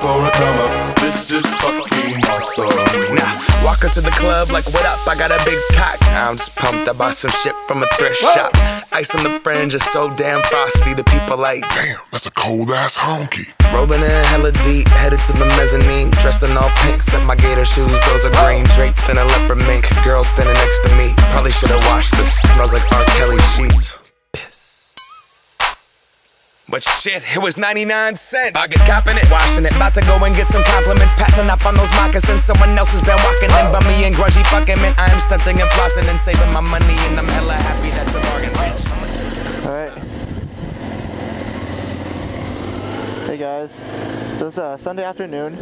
for a come up. This is fucking awesome. Now, walk into the club like, what up? I got a big cock. I'm just pumped. I bought some shit from a thrift shop. Ice on the fringe is so damn frosty. The people like, damn, that's a cold ass honky. Rolling in hella deep, headed to the mezzanine. Dressed in all pink, set my gator shoes. Those are green, draped in a leopard mink. Girl standing next to me. Probably should've washed this. Smells like R. Kelly sheets. But shit, it was 99 cents. I get copping it, washing it. About to go and get some compliments. Passing up on those moccasins. Someone else has been walking in by me and grungy fucking man. I am stunting and flossing and saving my money, and I'm hella happy that's a bargain, bitch. Alright. Hey guys. So it's Sunday afternoon.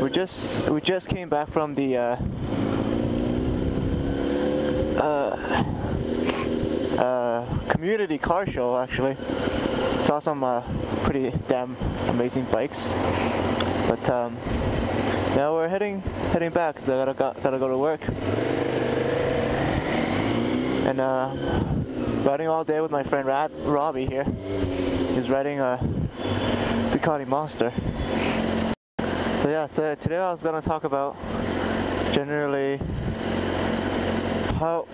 We just came back from the community car show, actually. Saw some pretty damn amazing bikes, but now we're heading back because I gotta go to work. And riding all day with my friend Robbie here. He's riding a Ducati Monster. So yeah, so today I was gonna talk about generally how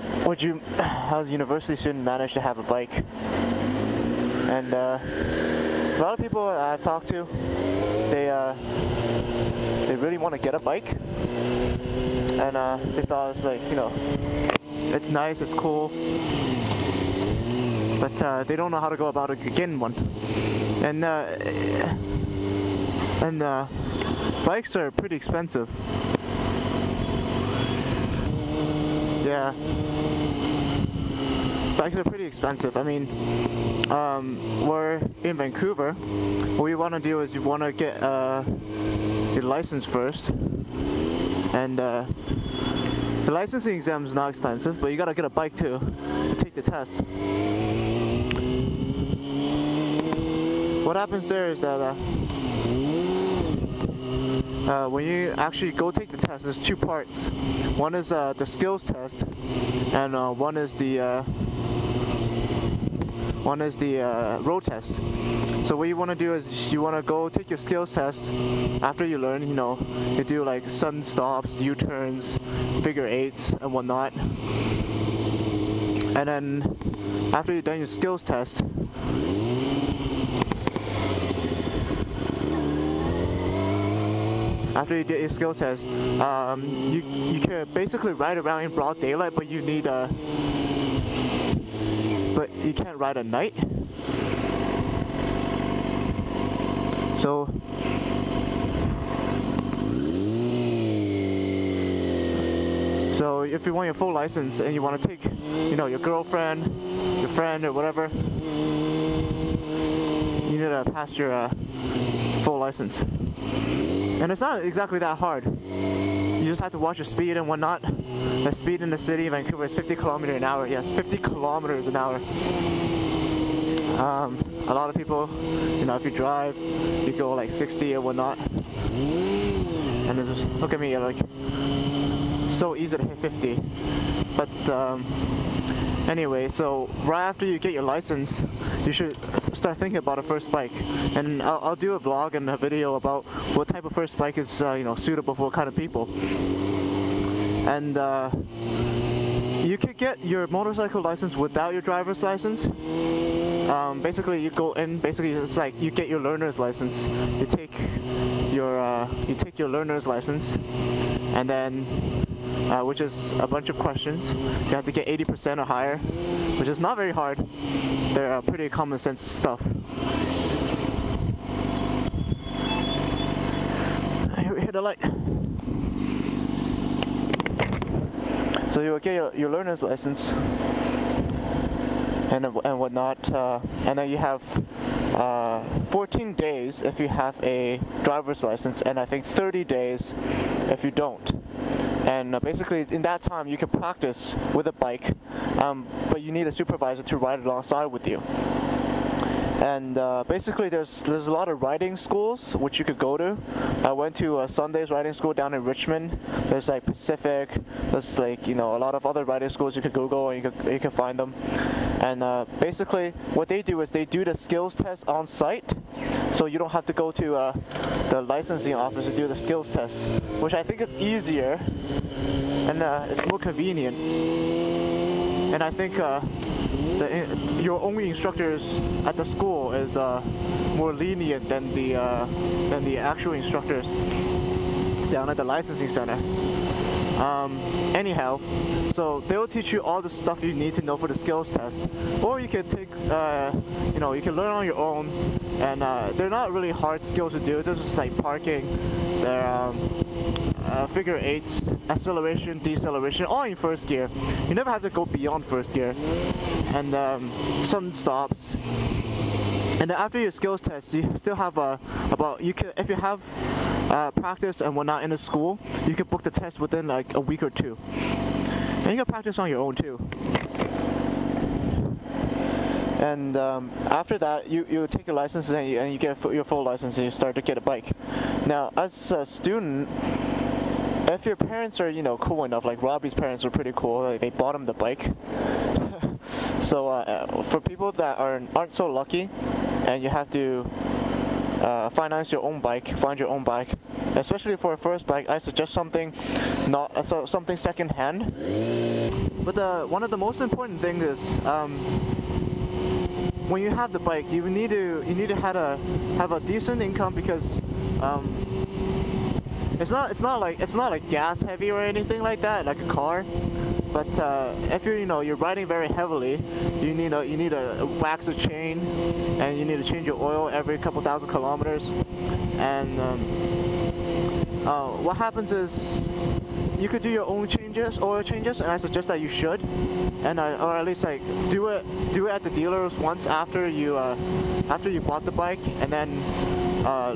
university students manage to have a bike. And a lot of people I've talked to, they really want to get a bike, and they thought it's like, you know, it's nice, it's cool, but they don't know how to go about getting one. And bikes are pretty expensive. Yeah. Bikes are pretty expensive. I mean, we're in Vancouver. What we want to do is you want to get your license first, and the licensing exam is not expensive, but you gotta get a bike too to take the test. What happens there is that when you actually go take the test, there's two parts. One is the skills test, and one is the road test. So what you want to do is you want to go take your skills test. After you learn, you know, you do like sudden stops, U-turns, figure eights, and whatnot. And then after you've done your skills test, after you get your skills test, you can basically ride around in broad daylight, but you need but you can't ride at night. So if you want your full license and you want to take, you know, your girlfriend, your friend, or whatever, you need to pass your full license. And it's not exactly that hard. You just have to watch your speed and whatnot. The speed in the city of Vancouver is 50 kilometers an hour. Yes, 50 kilometers an hour. A lot of people, you know, if you drive, you go like 60 or whatnot. And they just look at me like, so easy to hit 50. But anyway, so right after you get your license, you should start thinking about a first bike. And I'll do a vlog and a video about what type of first bike is you know, suitable for what kind of people. And you could get your motorcycle license without your driver's license. Basically, you go in. Basically, it's like you get your learner's license. You take your learner's license, and then which is a bunch of questions. You have to get 80% or higher, which is not very hard. They're pretty common sense stuff. Here we hit a light. So you will get your learner's license and whatnot, and then you have 14 days if you have a driver's license, and I think 30 days if you don't. And basically in that time you can practice with a bike, but you need a supervisor to ride alongside with you. And basically there's a lot of riding schools which you could go to. I went to Sunday's riding school down in Richmond. There's like Pacific, there's like, you know, a lot of other riding schools you could Google and you can find them. And basically what they do is they do the skills test on site, so you don't have to go to the licensing office to do the skills test, which I think is easier and it's more convenient. And I think your only instructors at the school is more lenient than the actual instructors down at the licensing center. Anyhow, so they will teach you all the stuff you need to know for the skills test, or you can take, you can learn on your own, and they're not really hard skills to do. This is like parking, they're figure eights, acceleration, deceleration, all in first gear. You never have to go beyond first gear, and sudden stops. And then after your skills test, you still have if you have practice and whatnot in the school, you can book the test within like a week or two, and you can practice on your own too. And after that, you take your license and you get your full license and you start to get a bike. Now, as a student, if your parents are cool enough, like Robbie's parents are pretty cool, like they bought him the bike. So for people that aren't so lucky, and you have to finance your own bike, find your own bike, especially for a first bike, I suggest something something second hand. But one of the most important things is when you have the bike, you need to have a decent income, because it's not like gas heavy or anything like that, like a car. But if you're riding very heavily, you need to wax a chain, and you need to change your oil every couple thousand kilometers. And what happens is you could do your own oil changes, and I suggest that you should, and or at least like do it at the dealers once after you bought the bike, and then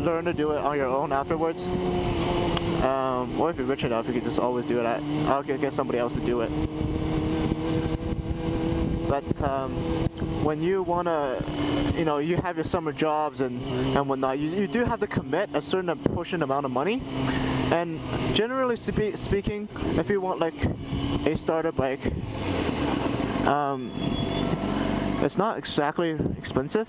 learn to do it on your own afterwards. Or if you're rich enough, you can just always do it I'll get somebody else to do it. But when you wanna, you have your summer jobs and whatnot, you do have to commit a certain portion amount of money. And generally speaking, if you want like a starter bike, it's not exactly expensive.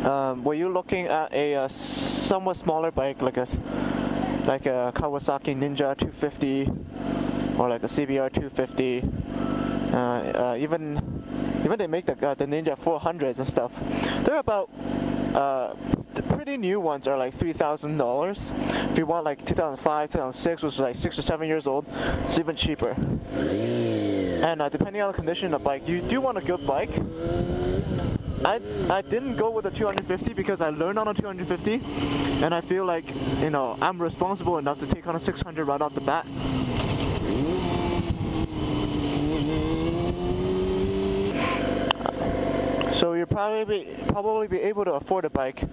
Were you looking at a somewhat smaller bike, like a Kawasaki Ninja 250, or like a CBR 250? Even they make the Ninja 400s and stuff. They're about the pretty new ones are like $3,000. If you want like 2005, 2006, which is like 6 or 7 years old, it's even cheaper. And depending on the condition of the bike, you do want a good bike. I didn't go with a 250 because I learned on a 250, and I feel like I'm responsible enough to take on a 600 right off the bat. So you'll probably be able to afford a bike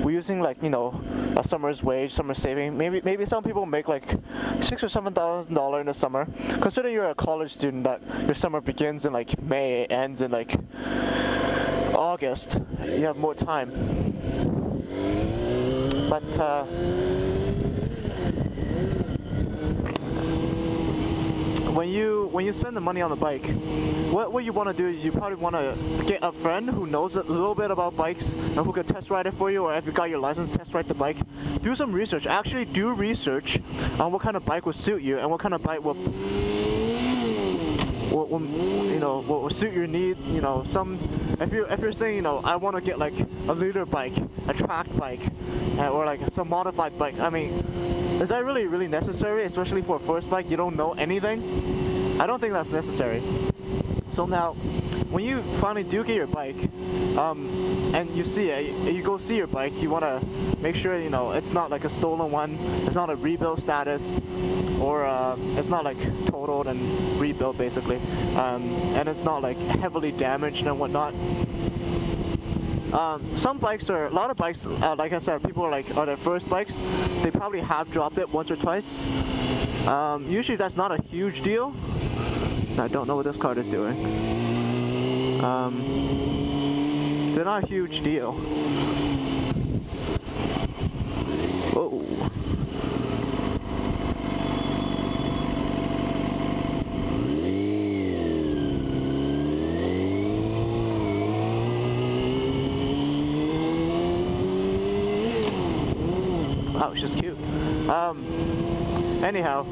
using like a summer's wage, summer saving. Maybe some people make like $6,000 or $7,000 in the summer. Consider you're a college student that your summer begins in like May, ends in like August. You have more time. But when you spend the money on the bike, what you want to do is you probably want to get a friend who knows a little bit about bikes and who can test ride it for you, or if you got your license, test ride the bike. Do some research. Actually do research on what kind of bike will suit you and what kind of bike will suit your need. If you're saying I want to get like a liter bike, a track bike, or like some modified bike, I mean, is that really necessary, especially for a first bike? You don't know anything. I don't think that's necessary. So now, when you finally do get your bike, and you see it, you go see your bike, you want to make sure it's not like a stolen one, it's not a rebuild status, or it's not like totaled and rebuilt basically, and it's not like heavily damaged and whatnot. A lot of bikes, like I said, people are their first bikes. They probably have dropped it once or twice. Usually that's not a huge deal. I don't know what this card is doing. They're not a huge deal. Whoa. Oh, it's just cute. Anyhow,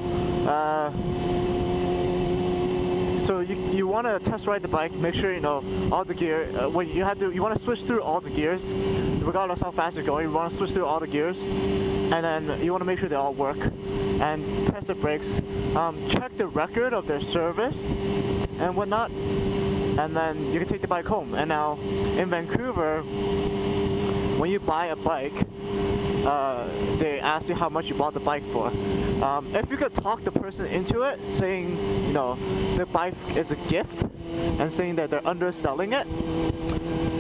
so you want to test ride the bike. Make sure you know all the gear. When you want to switch through all the gears, regardless how fast you're going. You want to switch through all the gears, and then you want to make sure they all work. And test the brakes. Check the record of their service and whatnot. And then you can take the bike home. And now in Vancouver, when you buy a bike, they ask you how much you bought the bike for. If you could talk the person into it, saying, you know, the bike is a gift, and saying that they're underselling it,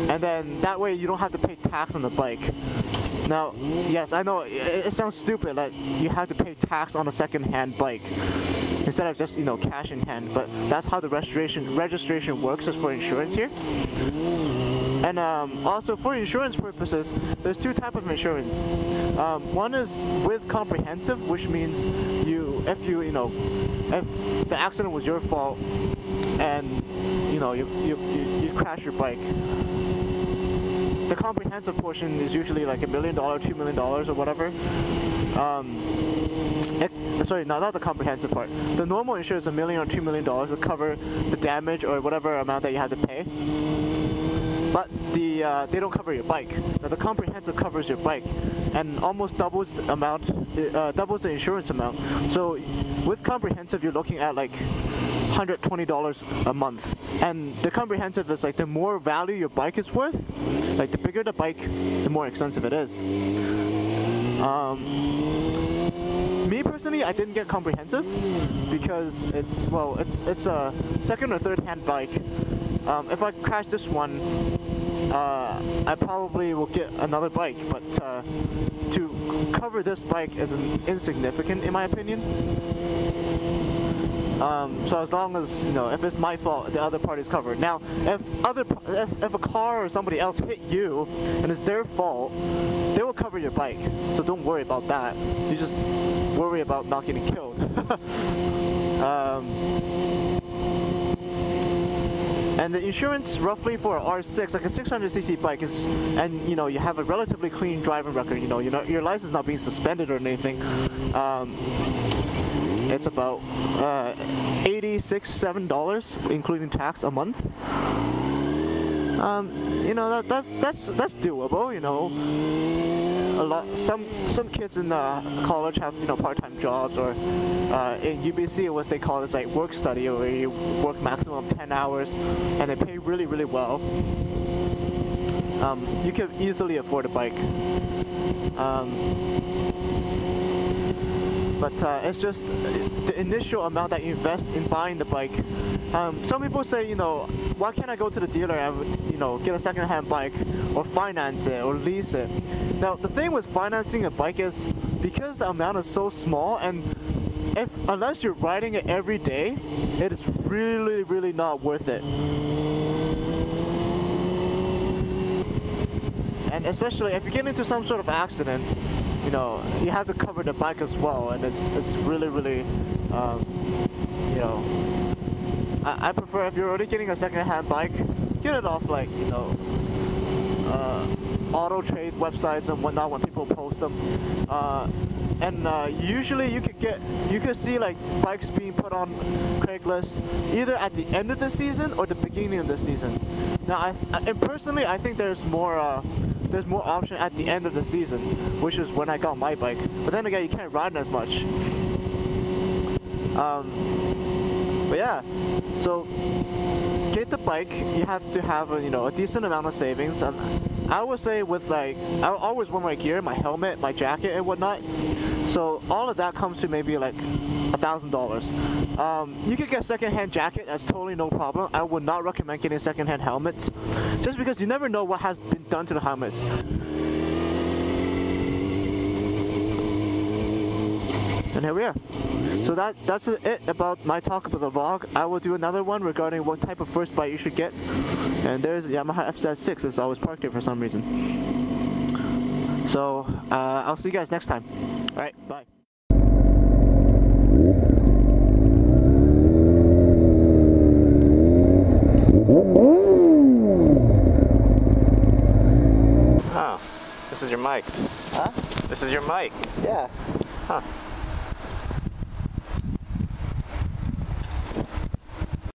and then that way you don't have to pay tax on the bike. Now, yes, I know it sounds stupid that you have to pay tax on a second-hand bike instead of just, you know, cash in hand, but that's how the registration works as for insurance here. And also for insurance purposes, there's two types of insurance. One is with comprehensive, which means if the accident was your fault and you know you crash your bike, the comprehensive portion is usually like $1 million, $2 million, or whatever. Sorry, not the comprehensive part. The normal insurance is $1 million or $2 million to cover the damage or whatever amount that you have to pay. But they don't cover your bike. Now the comprehensive covers your bike and almost doubles the amount, doubles the insurance amount. So with comprehensive, you're looking at like $120 a month. And the comprehensive is like the more value your bike is worth, like the bigger the bike, the more expensive it is. Me personally, I didn't get comprehensive because it's a second or third hand bike. If I crash this one, I probably will get another bike, but to cover this bike is insignificant in my opinion. So as long as, you know, if it's my fault, the other party's covered. Now, if a car or somebody else hit you and it's their fault, they will cover your bike. So don't worry about that. You just worry about not getting killed. And the insurance roughly for an R6, like a 600cc bike, is, and you know, you have a relatively clean driving record. You know, your license not being suspended or anything. It's about $86-7 including tax a month. You know, that's doable. You know, some kids in college have, you know, part-time jobs, or in UBC what they call is like work study, where you work maximum 10 hours and they pay really well. You can easily afford a bike. But it's just the initial amount that you invest in buying the bike. Some people say, you know, why can't I go to the dealer and, you know, get a second-hand bike or finance it or lease it? Now, the thing with financing a bike is because the amount is so small, and unless you're riding it every day, it is really not worth it. And especially if you get into some sort of accident, you know, you have to cover the bike as well, and it's really, you know, I prefer, if you're already getting a second-hand bike, get it off, like, you know, auto trade websites and whatnot when people post them. And usually you could see like bikes being put on Craigslist either at the end of the season or the beginning of the season. Now, and personally, I think there's more option at the end of the season, which is when I got my bike. But then again, you can't ride as much. But yeah, so get the bike. You have to have a decent amount of savings. And I would say with like, I always wear my gear, my helmet, my jacket, and whatnot. So all of that comes to maybe like $1,000. You could get a second-hand jacket. That's totally no problem. I would not recommend getting second-hand helmets, just because you never know what has been done to the helmets. And here we are. So that's it about my talk about the vlog. I will do another one regarding what type of first bike you should get. And there's Yamaha FZ6. It's always parked here for some reason. So I'll see you guys next time. All right, bye. Oh, this is your mic. Huh? This is your mic. Yeah. Huh.